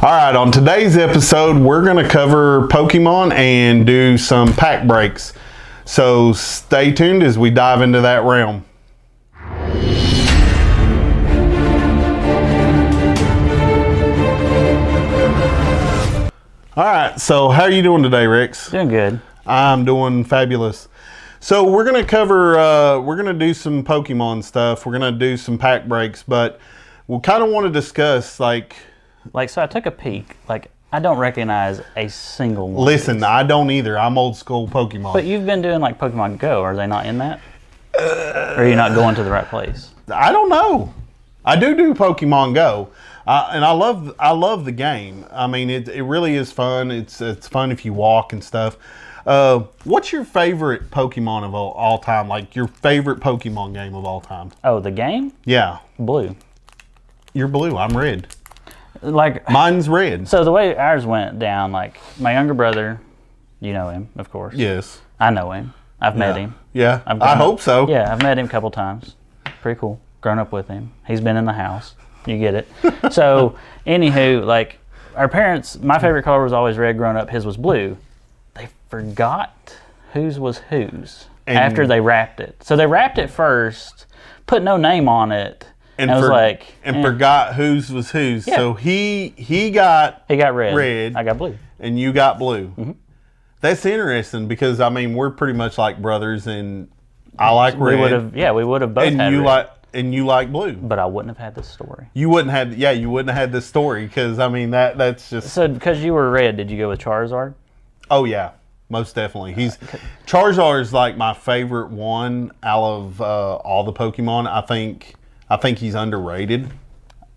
All right, on today's episode, we're going to cover Pokemon and do some pack breaks. So stay tuned as we dive into that realm. All right, so how are you doing today, Rex? Doing good. I'm doing fabulous. So we're going to cover, we're going to do some Pokemon stuff. We're going to do some pack breaks, but we kind of want to discuss so I took a peek. I don't recognize a single one. Listen, I don't either. I'm old school Pokemon. But you've been doing Pokemon Go. Are they not in that? Or are you not going to the right place? I don't know. I do Pokemon Go, and I love the game. I mean, it really is fun. It's fun if you walk and stuff. What's your favorite Pokemon of all time? Like your favorite Pokemon game of all time? Oh, the game? Yeah. Blue. You're blue. I'm red. Mine's red. So the way ours went down, my younger brother, you know him, of course. Yes. I know him. I've met him. Yeah. I hope so. Yeah, I've met him a couple times. Pretty cool. Grown up with him. He's been in the house. You get it. So, anywho, our parents, my favorite color was always red growing up. His was blue. They forgot whose was whose after they wrapped it. So they wrapped it first, put no name on it. And I was forgot whose was whose. Yeah. So he got red. I got blue. And you got blue. Mm-hmm. That's interesting because we're pretty much like brothers, and I like red. We would have both had red. And you like blue. But I wouldn't have had this story. You wouldn't have had this story because that's just. So because you were red, did you go with Charizard? Oh yeah, most definitely. Charizard is my favorite one out of all the Pokemon. I think he's underrated.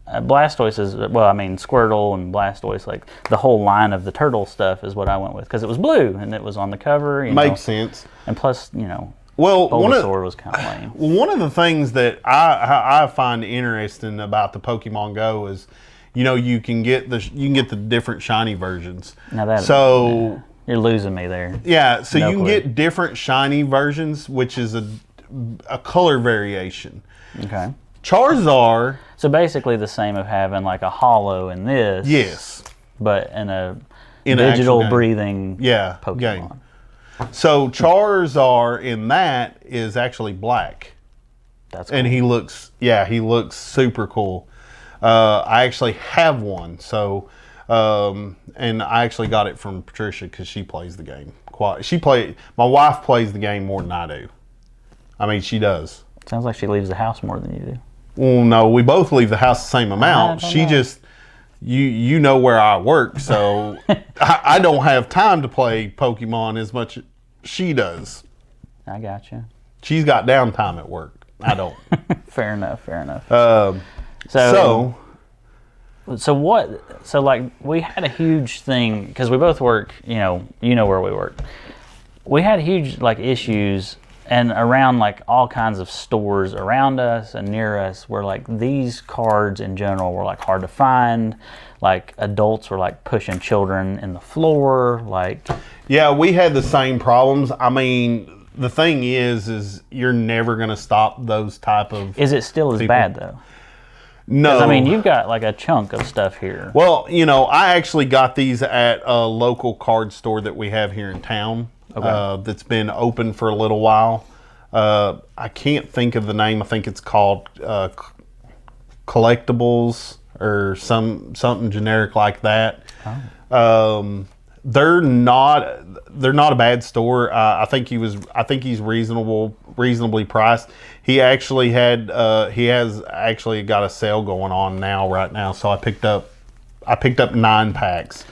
Blastoise is, Squirtle and Blastoise, the whole line of the turtle stuff is what I went with because it was blue and it was on the cover. Makes sense. And plus, Bulbasaur was kind of lame. One of the things that I find interesting about the Pokemon Go is, you can get the different shiny versions. Now you're losing me there. Yeah, so you can get different shiny versions, which is a color variation. Okay. Charizard. So basically the same of having a holo in this. Yes. But in a digital breathing Pokemon. Game. So Charizard in that is actually black. That's cool. And he looks super cool. I actually have one. So, and I actually got it from Patricia because she plays the game. My wife plays the game more than I do. I mean, she does. Sounds like she leaves the house more than you do. Well, no, we both leave the house the same amount. She just, you know where I work, so I don't have time to play Pokemon as much as she does. I got you. She's got downtime at work. I don't. Fair enough. So we had a huge thing because we both work. You know where we work. We had huge issues. And around all kinds of stores around us and near us where these cards in general were hard to find. Adults were pushing children in the floor. Yeah, we had the same problems. I mean, the thing is you're never going to stop those type of. Is it still as bad though? No. I mean, you've got a chunk of stuff here. Well, I actually got these at a local card store that we have here in town. Okay. That's been open for a little while. I can't think of the name. I think it's called Collectibles or something generic like that. Oh. They're not a bad store. I think he's reasonably priced. He actually has actually got a sale going on right now. So I picked up 9 packs.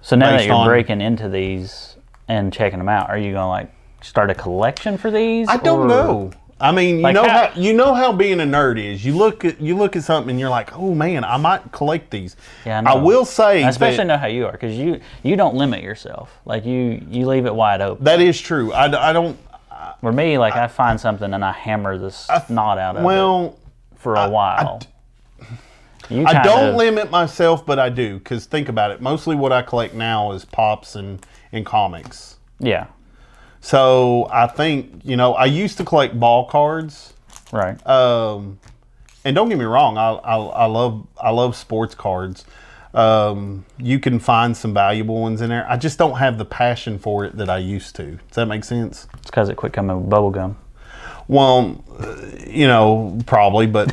So now that you're breaking into these and checking them out, are you going to start a collection for these? I don't know. I mean, you know how being a nerd is. You look at something and you're like, oh man, I might collect these. Yeah, I know. I will say, I especially know how you are because you don't limit yourself. You leave it wide open. That is true. I don't. For me, I find something and I hammer the snot out of it for a while. I don't limit myself, but I do because think about it. Mostly what I collect now is pops and comics. Yeah. So I think I used to collect ball cards. Right. And don't get me wrong, I love sports cards. You can find some valuable ones in there. I just don't have the passion for it that I used to. Does that make sense? It's because it quit coming with bubble gum. Well, probably, but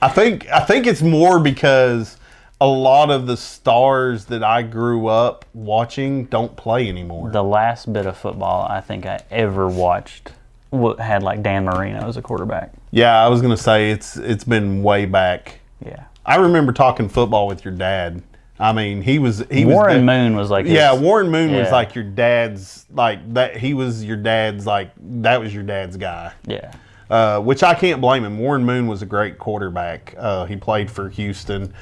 I think it's more because a lot of the stars that I grew up watching don't play anymore. The last bit of football I think I ever watched had like Dan Marino as a quarterback. Yeah, I was gonna say it's been way back. Yeah, I remember talking football with your dad. I mean, Warren Moon was like Warren Moon was like your dad's like that. He was your dad's that was your dad's guy. Yeah. Which I can't blame him. Warren Moon was a great quarterback. He played for Houston.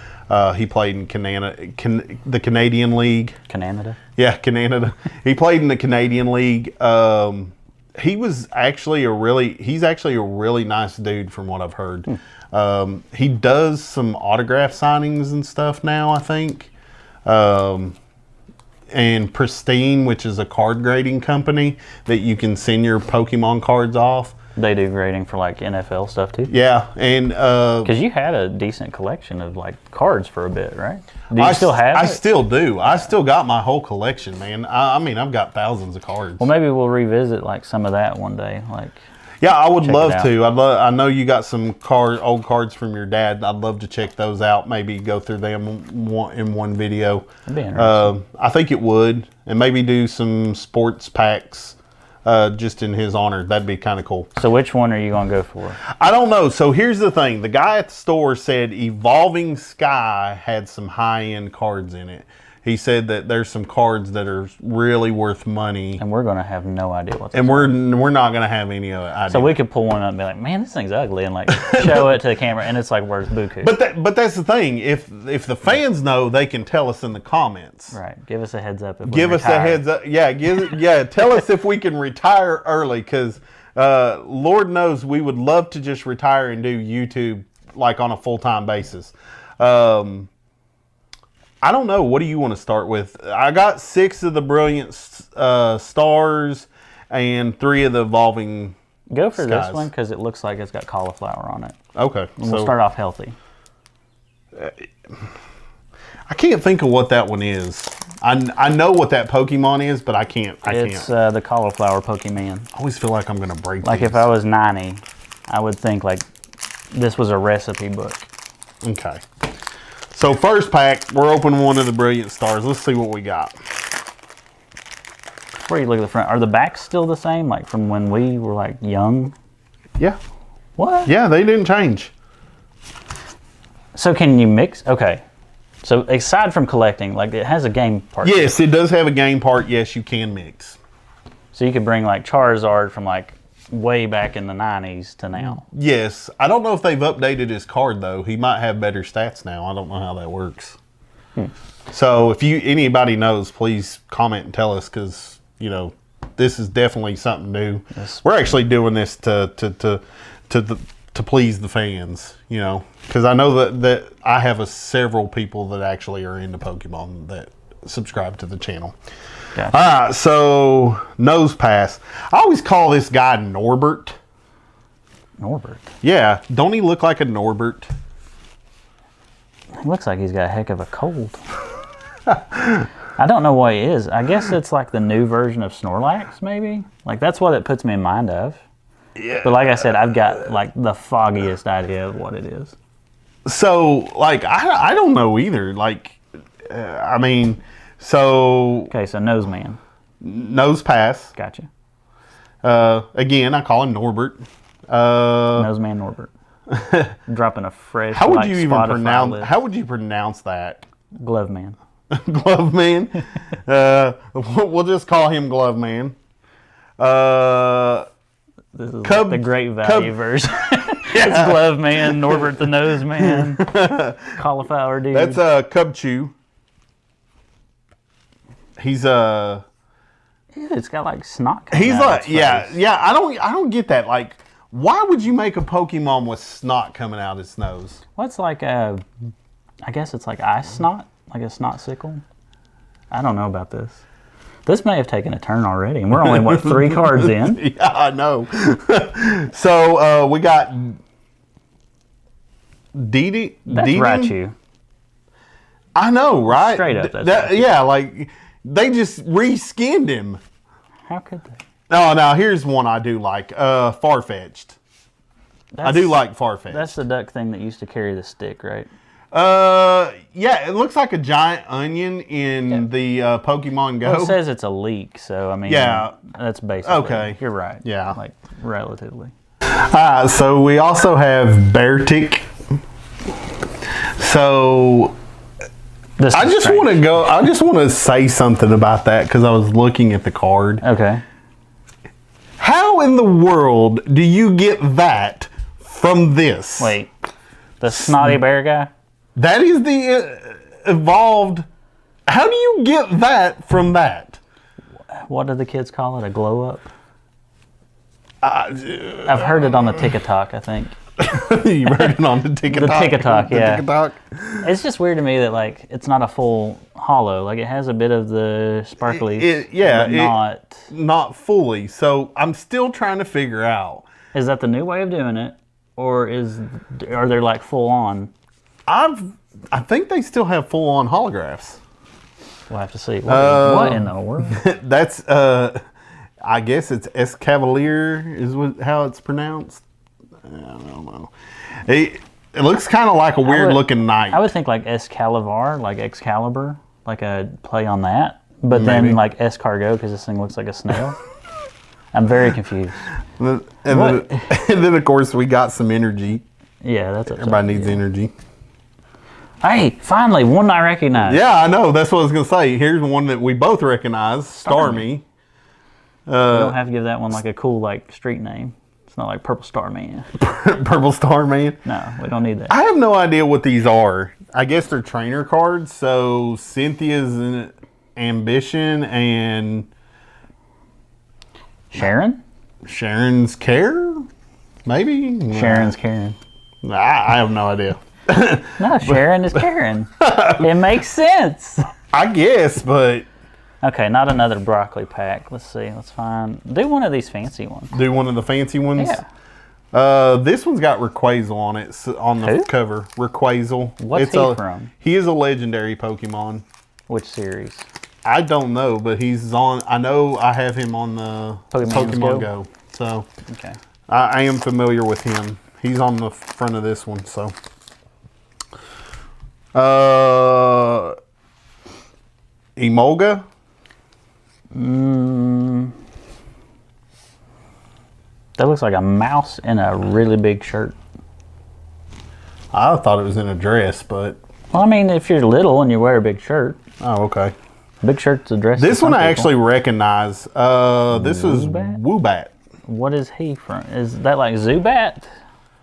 He played in the Canadian League. Canada? Yeah, Canada. He played in the Canadian League. He's actually a really nice dude from what I've heard. He does some autograph signings and stuff now, I think. And Pristine, which is a card grading company that you can send your Pokemon cards off. They do grading for like NFL stuff too. Yeah, and because you had a decent collection of like cards for a bit, right? Do you still have it? I still do. I still got my whole collection, man. I mean, I've got thousands of cards. Well, maybe we'll revisit like some of that one day. Like, yeah, I would love to. I know you got some old cards from your dad. I'd love to check those out. Maybe go through them in one video. That'd be interesting. I think it would, and maybe do some sports packs. Just in his honor. That'd be kind of cool. So which one are you going to go for? I don't know. So here's the thing. The guy at the store said Evolving Sky had some high-end cards in it. He said that there's some cards that are really worth money. And we're going to have no idea what's and we're not going to have any idea. So we could pull one up and be like, man, this thing's ugly, and like show it to the camera, and it's like, where's Buku? But that's the thing. If the fans know, they can tell us in the comments. Right. Give us a heads up. Give us a heads up. Yeah. Tell us if we can retire early, because Lord knows we would love to just retire and do YouTube like on a full-time basis. I don't know. What do you want to start with? I got 6 of the Brilliant Stars and 3 of the Evolving Go for Skies. this one because it looks like it's got cauliflower on it. Okay. And we'll start off healthy. I can't think of what that one is. I know what that Pokemon is, but I can't. It's the cauliflower Pokemon. I always feel like I'm going to break Like these. if I was 90, I would think like this was a recipe book. Okay. So first pack, we're opening one of the Brilliant Stars. Let's see what we got. Before you look at the front, are the backs still the same, like from when we were like young? Yeah. What? Yeah, they didn't change. So can you mix? Okay. So aside from collecting, like it has a game part. Yes, it does have a game part. Yes, you can mix. So you could bring like Charizard from like way back in the 90s to now. Yes. I don't know if they've updated his card, though. He might have better stats now. I don't know how that works. So if anybody knows, please comment and tell us, because, this is definitely something new. Yes. We're actually doing this to please the fans, because I know that I have several people that actually are into Pokemon that subscribe to the channel. Gotcha. All right, so Nosepass. I always call this guy Norbert. Norbert. Yeah, don't he look like a Norbert? He looks like he's got a heck of a cold. I don't know what he is. I guess it's like the new version of Snorlax, maybe? Like, that's what it puts me in mind of. Yeah. But like I said, I've got like the foggiest idea of what it is. So, like, I don't know either. Like, I mean, so... Okay, so Noseman. Nosepass. Gotcha. Again, I call him Norbert. Noseman Norbert. Dropping a fresh, How would like, you even Spotify pronounce? list. How would you pronounce that? Glove Man. Glove Man. We'll just call him Glove Man. This is like the great value version. It's Glove Man, Norbert the Nose Man, Cauliflower Dude. That's Cubchoo. He's Ew, it's got like snot coming He's out of like, its yeah, face. yeah. I don't get that. Like, why would you make a Pokemon with snot coming out its nose? What's like I guess it's like ice snot, like a snot sickle. I don't know about this. This may have taken a turn already, and we're only, what, 3 cards in? Yeah, I know. So, we got That's Deedee. Raichu. I know, right? Straight up, that's yeah, like they just reskinned him. How could they? Oh, now here's one I do like. Far-fetched. I do like Far-fetched. That's the duck thing that used to carry the stick, right? Yeah, it looks like a giant onion in the Pokemon Go. Well, it says it's a leek, so I mean, Yeah. that's basically Okay. You're right. Yeah. Like relatively. So we also have Beartic. So I just want to say something about that because I was looking at the card. Okay. How in the world do you get that from this? Wait, the snotty bear guy? That is the evolved. How do you get that from that? What do the kids call it? A glow up? I've heard it on the TikTok, I think. You heard it on the TikTok. The TikTok, yeah. TikTok. It's just weird to me that like it's not a full hollow. Like it has a bit of the sparkly, but not fully. So I'm still trying to figure out. Is that the new way of doing it, or are they like full on? I think they still have full on holographs. We'll have to see. What in the world? That's I guess it's Escavalier is how it's pronounced. I don't know. It looks kind of like a weird looking knight. I would think like Excalibur, like Excalibur, like a play on that. But then like escargot because this thing looks like a snail. I'm very confused. And then of course we got some energy. Yeah, that's everybody needs energy. Hey, finally one I recognize. Yeah, I know. That's what I was gonna say. Here's one that we both recognize. Starmie. We don't have to give that one like a cool like street name. It's not like Purple Star Man. Purple Star Man? No, we don't need that. I have no idea what these are. I guess they're trainer cards. So Cynthia's Ambition and Sharon? Sharon's Care? Maybe? Sharon's Karen. I have no idea. No, Sharon is Karen. It makes sense. I guess, but... Okay, not another broccoli pack. Let's see. Let's find... Do one of these fancy ones. Do one of the fancy ones? Yeah. This one's got Rayquazel on it, on the cover. Rayquazel. What's he from? He is a legendary Pokemon. Which series? I don't know, but he's on... I know I have him on the Pokemon Go. So, okay. I am familiar with him. He's on the front of this one, so... Emoga? That looks like a mouse in a really big shirt. I thought it was in a dress, but... Well, I mean, if you're little and you wear a big shirt. Oh, okay. Big shirt's a dress. This one I actually recognize. This is Woobat. What is he from? Is that like Zubat?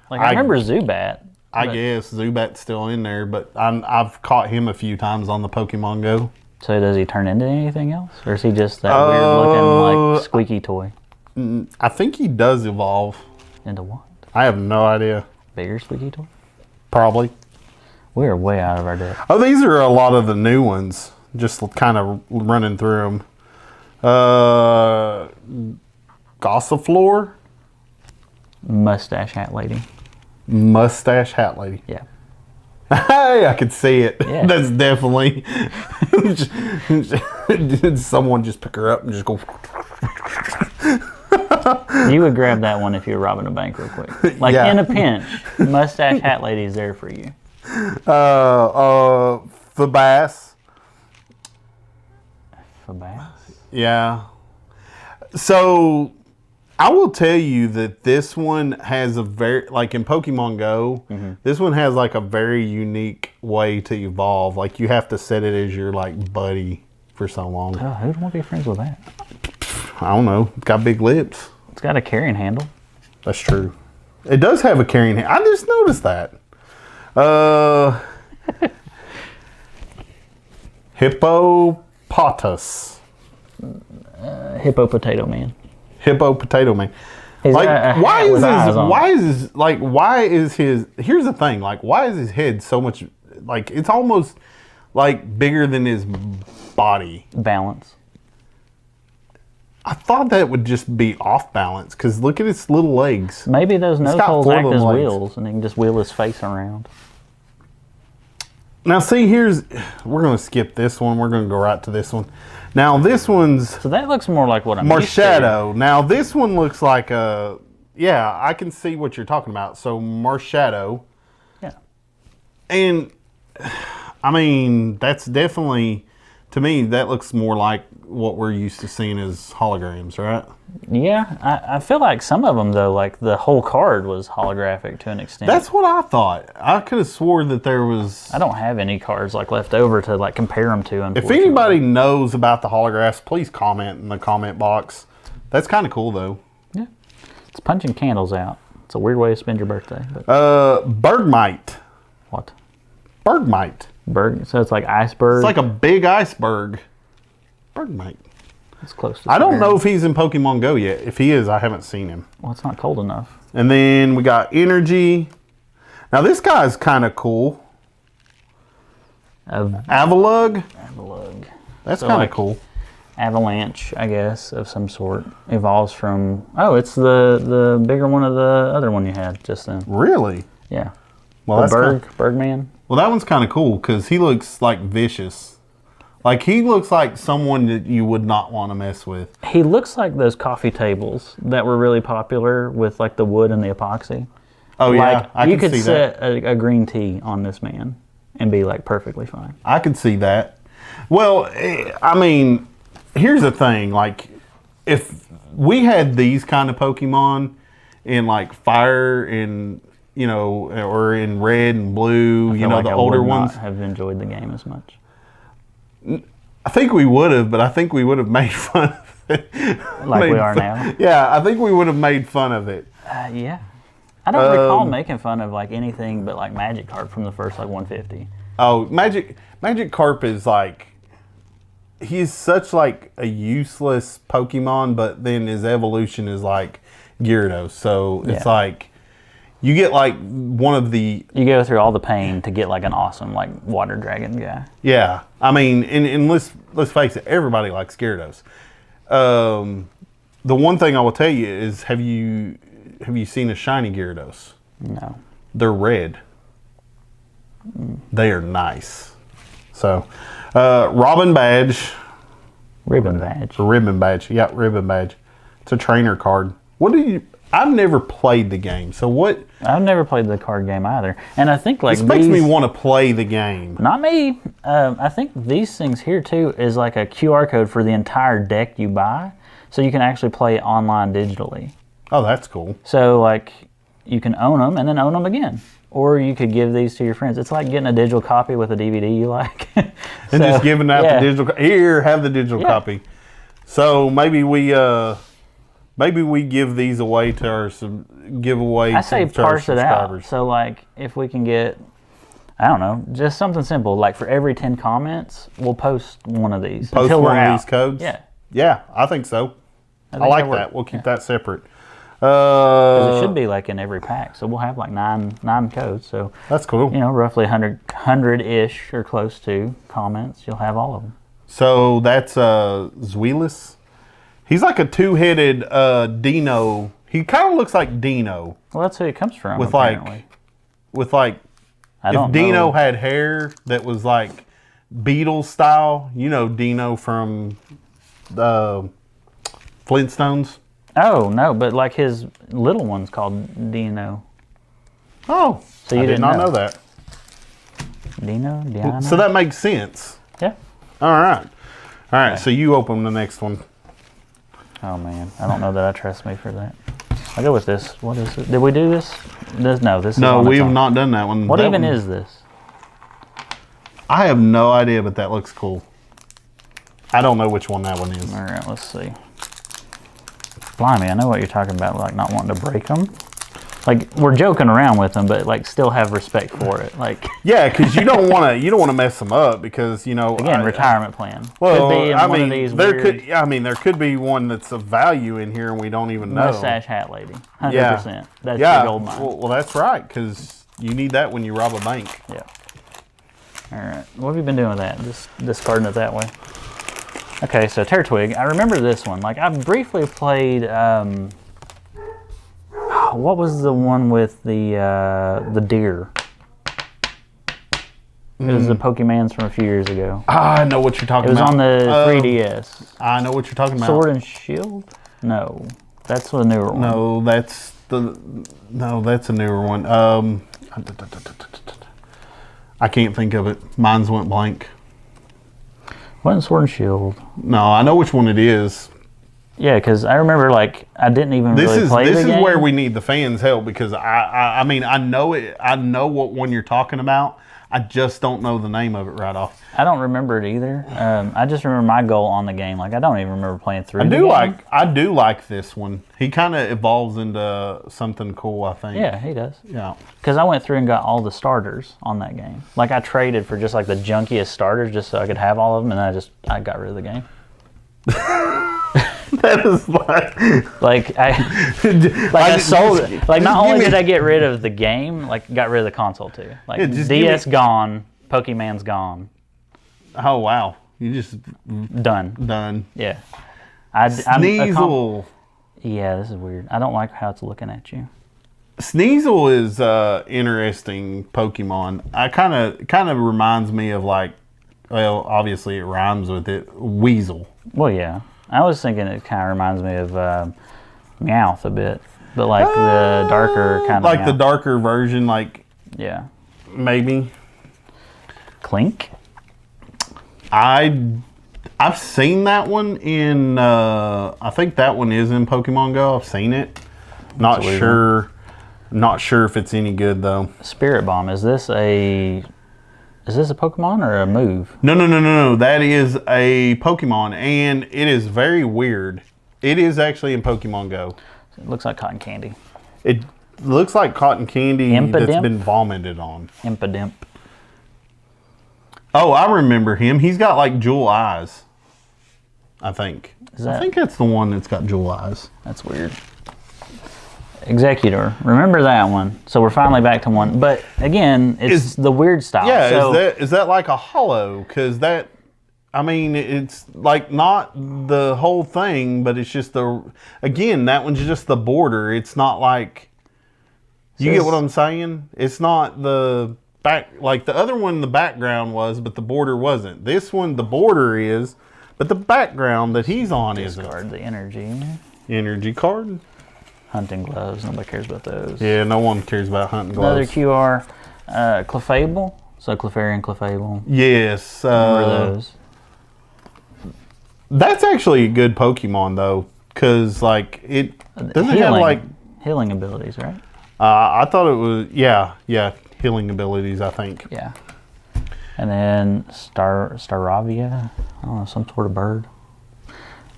Like I remember Zubat. I guess Zubat's still in there, but I've caught him a few times on the Pokemon Go. So does he turn into anything else? Or is he just that weird looking like squeaky toy? I think he does evolve. Into what? I have no idea. Bigger squeaky toy? Probably. We are way out of our depth. Oh, these are a lot of the new ones. Just kind of running through them. Gossiflor? Mustache hat lady. Mustache hat lady. Yeah. Hey, I could see it. Yeah. That's definitely someone just pick her up and just go. You would grab that one if you were robbing a bank real quick. Like in a pinch, mustache hat lady is there for you. Fabass. Fabass? Yeah. So I will tell you that this one has a very, like in Pokemon Go, this one has like a very unique way to evolve. Like you have to set it as your like buddy for so long. Oh, who'd want to be friends with that? I don't know. It's got big lips. It's got a carrying handle. That's true. It does have a carrying handle. I just noticed that. Hippopotas. Hippo Potato Man. Hippo Potato Man. He's like why is his here's the thing, like why is his head so much like it's almost like bigger than his body? Balance. I thought that would just be off balance because look at its little legs. Maybe those nose holes act as legs. wheels and he can just wheel his face around. Now, see, we're going to skip this one. We're going to go right to this one. Now, this one's So that looks more like what I'm used to. Marshadow. Now, this one looks like yeah, I can see what you're talking about. So, Marshadow. Yeah. And, I mean, that's definitely, to me, that looks more like what we're used to seeing as holograms, right? Yeah, I feel like some of them, though, like the whole card was holographic to an extent. That's what I thought. I could have swore that there was... I don't have any cards like left over to like compare them to, If anybody knows about the holographs, please comment in the comment box. That's kind of cool, though. Yeah. It's punching candles out. It's a weird way to spend your birthday. But... Bergmite. What? Bergmite. So it's like iceberg? It's like a big iceberg. Bergmite. It's close to I don't know if he's in Pokemon Go yet. If he is, I haven't seen him. Well, it's not cold enough. And then we got Energy. Now this guy's kind of cool. Avalugg. Avalugg. That's So, kind of like, cool. Avalanche, I guess, of some sort. Evolves from... Oh, it's the bigger one of the other one you had just then. Really? Yeah. Well, The Bergman. Well, that one's kind of cool because he looks like vicious. Like, he looks like someone that you would not want to mess with. He looks like those coffee tables that were really popular with like the wood and the epoxy. Oh, like, yeah, I can see that. You could set a green tea on this man and be like perfectly fine. I could see that. Well, I mean, here's the thing. Like, if we had these kind of Pokemon in like Fire and, you know, or in Red and Blue, you know, like the I older would ones. not have enjoyed the game as much. I think we would have, but I think we would have made fun of it. Like we are now? Yeah, I think we would have made fun of it. Yeah. I don't recall making fun of like anything but like Magikarp from the first like 150. Oh, Magikarp is like, he's such like a useless Pokemon, but then his evolution is like Gyarados. So it's like, you get like one of the... You go through all the pain to get like an awesome like water dragon guy. Yeah. I mean, and let's face it, everybody likes Gyarados. The one thing I will tell you is, have you seen a shiny Gyarados? No. They're red. They are nice. So, Robin Badge. Ribbon badge. Ribbon Badge. Yeah, Ribbon Badge. It's a trainer card. I've never played the game, so what... I've never played the card game either. And I think like This makes me want to play the game. Not me. I think these things here too is like a QR code for the entire deck you buy. So you can actually play it online digitally. Oh, that's cool. So like you can own them and then own them again. Or you could give these to your friends. It's like getting a digital copy with a DVD you like. And just giving out the digital... Here, have the digital copy. So maybe we give these away to our giveaway. I say to our parse it out. subscribers. So like if we can get, I don't know, just something simple. Like for every 10 comments, we'll post one of these. Post until one we're of out. these codes? Yeah. Yeah, I think so. I think like that that. We'll keep yeah. that separate. 'Cause it should be like in every pack. So we'll have like nine codes. So That's cool. you know, roughly 100-ish or close to comments. You'll have all of them. So that's Zweilous. He's like a two-headed Dino. He kind of looks like Dino. Well, that's who it comes from. With apparently. I if don't Dino know. had hair that was like Beatles style, you know Dino from the Flintstones. Oh no, but like his little one's called Dino. Oh, So you I did didn't not know. know that. Dino. So that makes sense. Yeah. All right. All right, Okay. so you open the next one. Oh man, I don't know that I trust me for that. I'll go with this. What is it? Did we do this? No, this is No, on we its have own. not done that one. What That even one- is this? I have no idea, but that looks cool. I don't know which one that one is. All right, let's see. Blimey, I know what you're talking about, like not wanting to break them. Like we're joking around with them, but like still have respect for it. Like Yeah, because you don't want to mess them up because again, retirement plan. Well, could be in I one mean, of these there weird could be one that's of value in here and we don't even know. mustache hat lady. 100%. Yeah. That's Yeah, your gold mine. well, that's right because you need that when you rob a bank. Yeah. All right. What have you been doing with that? Just discarding it that way. Okay, so Terratwig. I remember this one. Like I briefly played. What was the one with the deer? It was the Pokemans from a few years ago. I know what you're talking It was about. on the 3DS. I know what you're talking about. Sword and Shield? No, that's the newer one. No, that's a newer one. I can't think of it. Mine's went blank. Wasn't Sword and Shield? No, I know which one it is. Yeah, because I remember I didn't even really play the game. This is where we need the fans' help because I mean I know it. I know what one you're talking about. I just don't know the name of it right off. I don't remember it either. I just remember my goal on the game. I don't even remember playing through. I do like this one. He kind of evolves into something cool, I think. Yeah, he does. Yeah. Because I went through and got all the starters on that game. I traded for just the junkiest starters just so I could have all of them, and I got rid of the game. That is I sold it. Not only did I get rid of the game, got rid of the console too. DS gone, Pokemon's gone. Oh wow, you just done. Yeah. Sneasel. Yeah, this is weird. I don't like how it's looking at you. Sneasel is interesting Pokemon. I kind of reminds me of well, obviously it rhymes with it. Weasel. Well, yeah. I was thinking it kind of reminds me of Meowth a bit, but the darker kind of the darker version, yeah, maybe. Clink. I've seen that one in. I think that one is in Pokemon Go. I've seen it. Not sure if it's any good though. Spirit Bomb. Is this a Pokemon or a move? No. That is a Pokemon, and it is very weird. It is actually in Pokemon Go. It looks like cotton candy. It looks like cotton candy Impidimp? that's been vomited on. Impidimp. Oh, I remember him. He's got jewel eyes. I think. I think that's the one that's got jewel eyes. That's weird. Executor. Remember that one. So we're finally back to one. But again, it's the weird style. Yeah, so, is that like a hollow? Because it's not the whole thing, but it's just that one's just the border. It's not you get what I'm saying? It's not the back, the other one the background was, but the border wasn't. This one, the border is, but the background that he's on isn't. Discard the energy. Energy card. Hunting gloves. Nobody cares about those. Yeah, no one cares about hunting gloves. Another QR. Clefable. So Clefairy, Clefable. Yes. Remember those. That's actually a good Pokemon though, because it doesn't have healing abilities, right? I thought it was healing abilities. I think. Yeah. And then Staravia. I don't know, some sort of bird.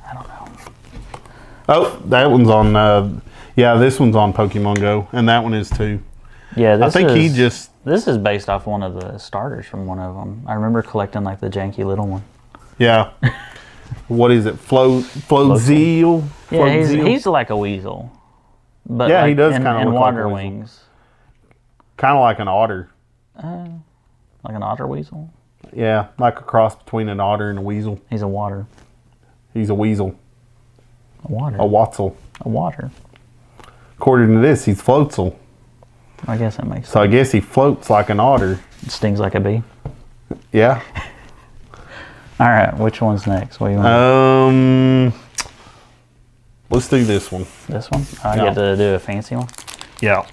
I don't know. Oh, that one's on. This one's on Pokemon Go, and that one is too. Yeah, this is based off one of the starters from one of them. I remember collecting the janky little one. Yeah. What is it? Floatzel? Yeah, he's like a weasel. But yeah, he does kind of look water like wings. Kind of like an otter. Like an otter weasel? Yeah, like a cross between an otter and a weasel. He's a water. He's a weasel. A water. A watzel. A water. According to this, he's floatzel. I guess that makes sense. So I guess he floats like an otter. It stings like a bee. Yeah. All right, which one's next? What do you want? Let's do this one. This one? I get to do a fancy one? Yeah.